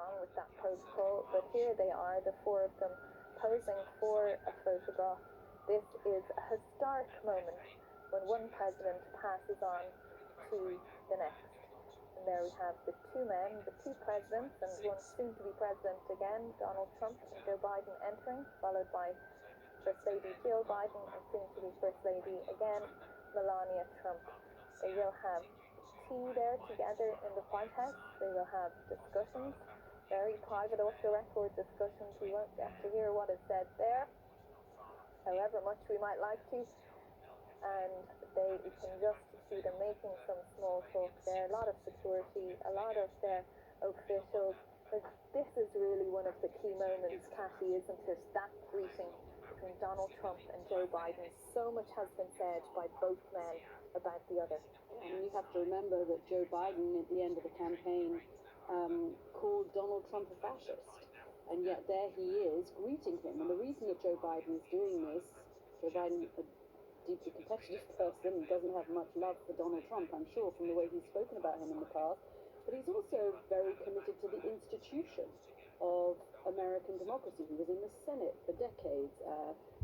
along with that protocol, but here they are, the four of them, posing for a photograph. This is a historic moment when one president passes on to the next. And there we have the two men, the two presidents, and one soon-to-be president again, Donald Trump and Joe Biden entering, followed by First Lady Jill Biden and soon-to-be First Lady again, Melania Trump. They will have tea there together in the White House. They will have discussions, very private off-the-record discussions. We won't get to hear what is said there, however much we might like to. And you can just see them making some small talk there. A lot of security, a lot of their officials. But this is really one of the key moments, Cathy, isn't it? That greeting between Donald Trump and Joe Biden. So much has been said by both men about the other. And you have to remember that Joe Biden, at the end of the campaign, called Donald Trump a fascist. And yet there he is greeting him. And the reason that Joe Biden is doing this, Joe Biden, a deeply competitive person, doesn't have much love for Donald Trump, I'm sure, from the way he's spoken about him in the past. But he's also very committed to the institution of American democracy. He was in the Senate for decades.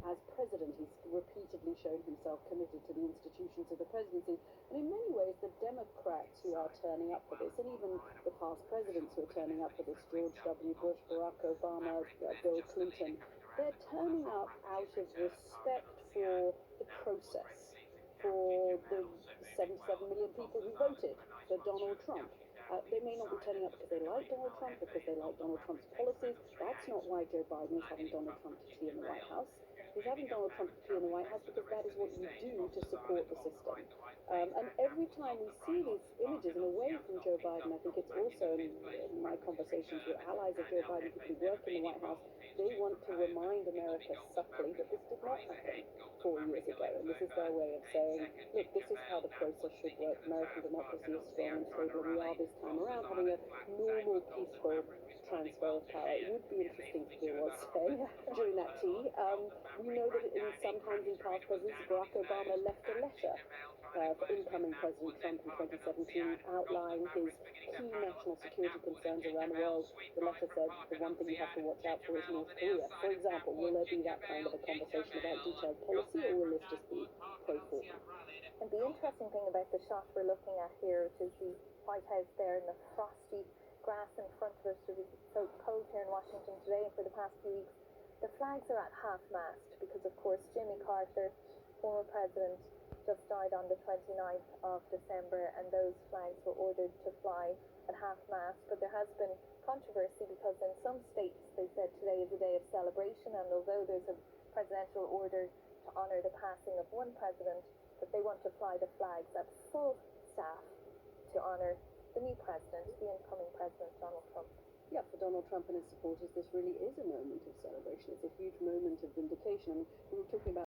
As president, he's repeatedly shown himself committed to the institutions of the presidency. And in many ways, the Democrats who are turning up for this, and even the past presidents who are turning up for this, George W. Bush, Barack Obama, Bill Clinton, they're turning up out of respect for the process, for the 77 million people who voted for Donald Trump. They may not be turning up because they like Donald Trump, because they like Donald Trump's policies. That's not why Joe Biden is having Donald Trump to tea in the White House. He's having Donald Trump to tea in the White House because that is what you do to support the system. And every time we see these images, and away from Joe Biden, I think it's also in my conversations with allies of Joe Biden, people who work in the White House, they want to remind America subtly that this did not happen 4 years ago. And this is their way of saying, look, this is how the process should work. American democracy is strong and stable, and we are this time around having a normal, peaceful transfer of power. It would be interesting to hear what's said during that tea. We know that sometimes in past presidents, Barack Obama left a letter for incoming President Trump in 2017 outlining his key national security concerns around the world. The letter said the one thing you have to watch out for is North Korea. For example, will there be that kind of a conversation about detailed policy, or will this just be pro forma? And the interesting thing about the shot we're looking at here, which is the White House there in the frosty grass in front of us. It was so cold here in Washington today, and for the past few weeks, the flags are at half-mast because, of course, Jimmy Carter, former president, just died on the 29th of December, and those flags were ordered to fly at half-mast. But there has been controversy because in some states they said today is a day of celebration, and although there's a presidential order to honor the passing of one president, that they want to fly the flags at full staff to honor the new president, the incoming president, Donald Trump. Yeah, for Donald Trump and his supporters, this really is a moment of celebration. It's a huge moment of vindication. I mean, we were talking about